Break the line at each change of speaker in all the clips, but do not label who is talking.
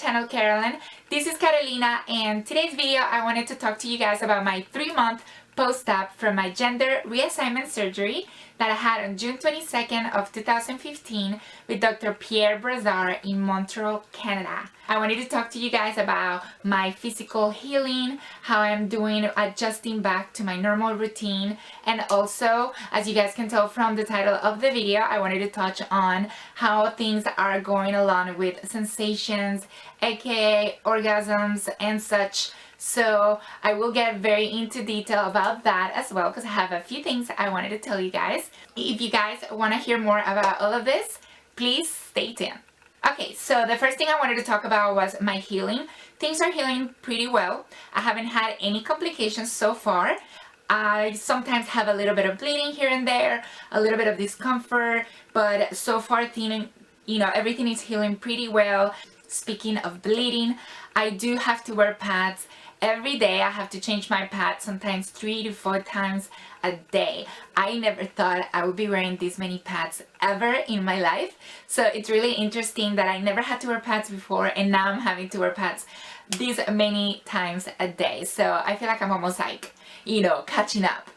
channel, Carolyn. This is Carolina, and today's video I wanted to talk to you guys about my 3-month post-op from my gender reassignment surgery that I had on June 22nd of 2015 with Dr. Pierre Brazard in Montreal, Canada. I wanted to talk to you guys about my physical healing, how I'm doing adjusting back to my normal routine, and also, as you guys can tell from the title of the video, I wanted to touch on how things are going along with sensations, aka orgasms and such. So I will get very into detail about that as well, because I have a few things I wanted to tell you guys. If you guys want to hear more about all of this, please stay tuned. Okay, so the first thing I wanted to talk about was my healing. Things are healing pretty well. I haven't had any complications so far. I sometimes have a little bit of bleeding here and there, a little bit of discomfort, but so far everything is healing pretty well. Speaking of bleeding, I do have to wear pads every day. I have to change my pads sometimes 3 to 4 times a day. I never thought I would be wearing this many pads ever in my life. So it's really interesting that I never had to wear pads before, and now I'm having to wear pads these many times a day. So I feel like I'm almost like, catching up.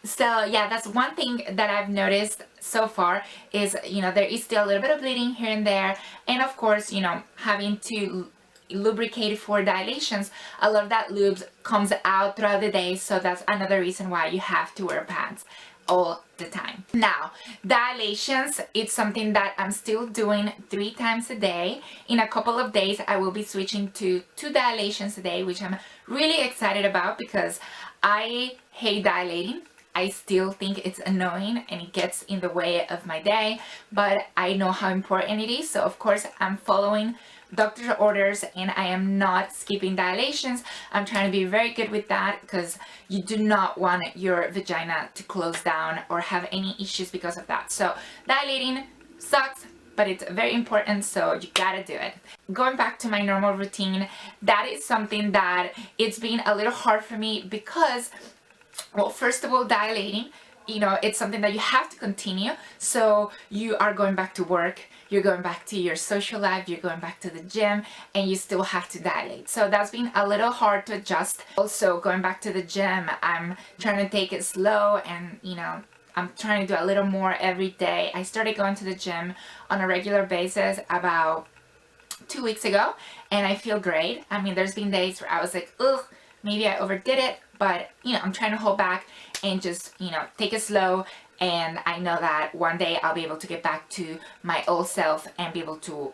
So yeah, that's one thing that I've noticed so far is, there is still a little bit of bleeding here and there. And of course, having to lubricate for dilations, a lot of that lube comes out throughout the day. So that's another reason why you have to wear pads all the time. Now, dilations, it's something that I'm still doing 3 times a day. In a couple of days, I will be switching to 2 dilations a day, which I'm really excited about because I hate dilating. I still think it's annoying and it gets in the way of my day, but I know how important it is. So of course I'm following doctor's orders and I am not skipping dilations. I'm trying to be very good with that because you do not want your vagina to close down or have any issues because of that. So dilating sucks, but it's very important, so you gotta do it. Going back to my normal routine, that is something that it's been a little hard for me because, well, first of all, dilating, it's something that you have to continue. So you are going back to work, you're going back to your social life, you're going back to the gym, and you still have to dilate. So that's been a little hard to adjust. Also, going back to the gym, I'm trying to take it slow and, I'm trying to do a little more every day. I started going to the gym on a regular basis about 2 weeks ago, and I feel great. I mean, there's been days where I was like, ugh, maybe I overdid it, but I'm trying to hold back and just, take it slow. And I know that one day I'll be able to get back to my old self and be able to,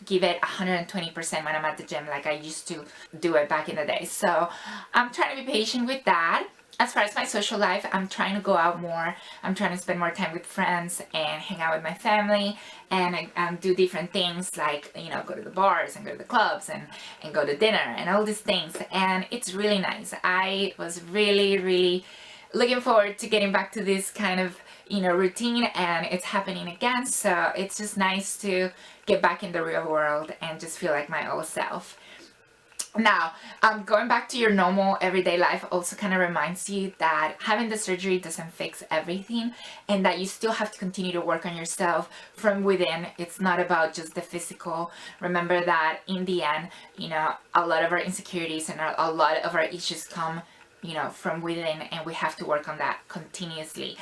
give it 120% when I'm at the gym like I used to do it back in the day. So I'm trying to be patient with that. As far as my social life, I'm trying to go out more. I'm trying to spend more time with friends and hang out with my family and do different things like, go to the bars and go to the clubs and go to dinner and all these things. And it's really nice. I was really, really looking forward to getting back to this kind of, routine, and it's happening again. So it's just nice to get back in the real world and just feel like my old self. Now, going back to your normal everyday life also kind of reminds you that having the surgery doesn't fix everything and that you still have to continue to work on yourself from within. It's not about just the physical. Remember that in the end, a lot of our insecurities and a lot of our issues come, from within, and we have to work on that continuously.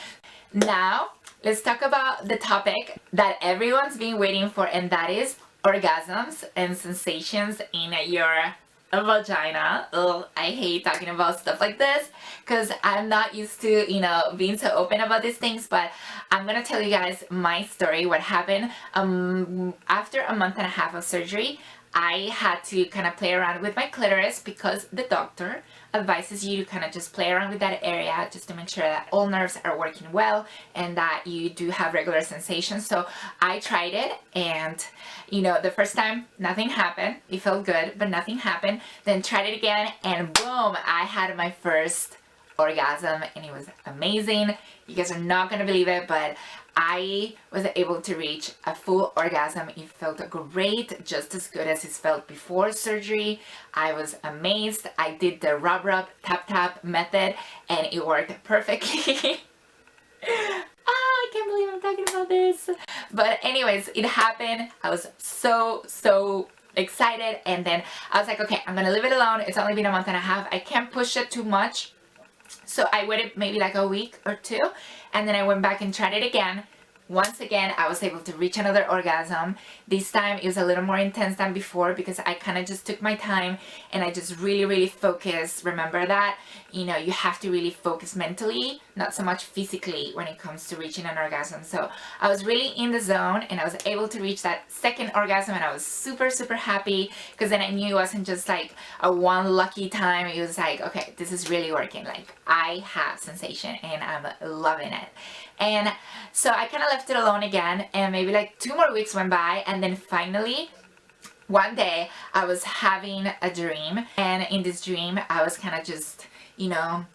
Now, let's talk about the topic that everyone's been waiting for, and that is orgasms and sensations in your vagina. Ugh, I hate talking about stuff like this because I'm not used to, being so open about these things, but I'm gonna tell you guys my story, what happened. After a month and a half of surgery, I had to kind of play around with my clitoris because the doctor advises you to kind of just play around with that area just to make sure that all nerves are working well and that you do have regular sensations. So I tried it, and the first time nothing happened. It felt good, but nothing happened. Then tried it again, and boom, I had my first orgasm, and it was amazing. You guys are not gonna believe it, but I was able to reach a full orgasm. It felt great, just as good as it felt before surgery. I was amazed. I did the rub tap tap method and it worked perfectly. I can't believe I'm talking about this. But anyways, it happened. I was so excited, and then I was like, okay, I'm gonna leave it alone. It's only been a month and a half. I can't push it too much. So I waited maybe like a week or two, and then I went back and tried it again. Once again, I was able to reach another orgasm. This time it was a little more intense than before because I kind of just took my time and I just really focused. Remember that, you know, you have to really focus mentally, not so much physically when it comes to reaching an orgasm. So I was really in the zone and I was able to reach that second orgasm, and I was super happy because then I knew it wasn't just like a one lucky time. It was like, okay, this is really working. Like, I have sensation and I'm loving it. And so I kind of left it alone again, and maybe like 2 more weeks went by, and then finally one day I was having a dream, and in this dream I was kind of just, you know,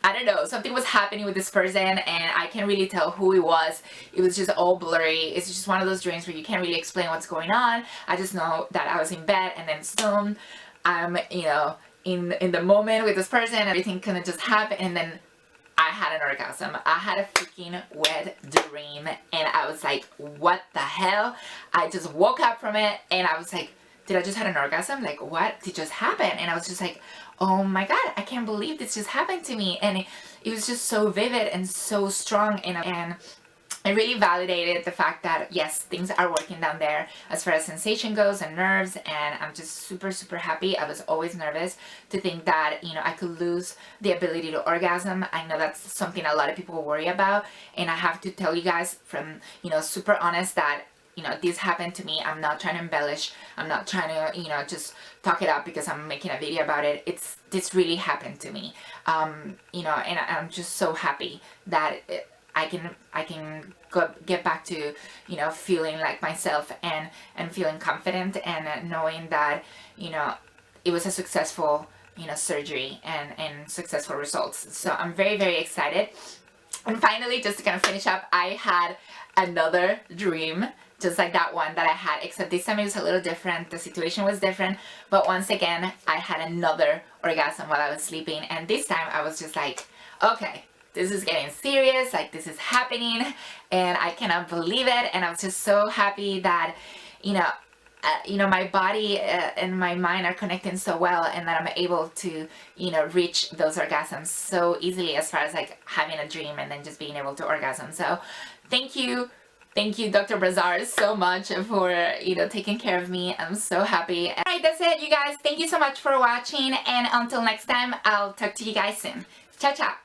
I don't know, something was happening with this person and I can't really tell who it was. It was just all blurry. It's just one of those dreams where you can't really explain what's going on. I just know that I was in bed, and then soon I'm, you know, in the moment with this person, everything kind of just happened, and then I had an orgasm. I had a freaking wet dream, and I was like, what the hell? I just woke up from it and I was like, did I just have an orgasm? Like, what did just happen? And I was just like, oh my God, I can't believe this just happened to me. And it was just so vivid and so strong, and it really validated the fact that yes, things are working down there as far as sensation goes and nerves, and I'm just super happy. I was always nervous to think that, you know, I could lose the ability to orgasm. I know that's something a lot of people worry about, and I have to tell you guys from, you know, super honest that, you know, this happened to me. I'm not trying to embellish. I'm not trying to, you know, just talk it up because I'm making a video about it. This really happened to me. You know, and I'm just so happy that I can get back to, you know, feeling like myself and feeling confident and knowing that, you know, it was a successful, you know, surgery and successful results. So I'm very excited. And finally, just to kind of finish up, I had another dream just like that one that I had, except this time it was a little different. The situation was different, but once again I had another orgasm while I was sleeping, and this time I was just like, okay, this is getting serious, like this is happening, and I cannot believe it. And I was just so happy that, you know, my body and my mind are connecting so well, and that I'm able to, you know, reach those orgasms so easily, as far as like having a dream and then just being able to orgasm. So thank you, Dr. Brazar, so much for, you know, taking care of me. I'm so happy. Alright, that's it, you guys. Thank you so much for watching, and until next time, I'll talk to you guys soon. Ciao, ciao.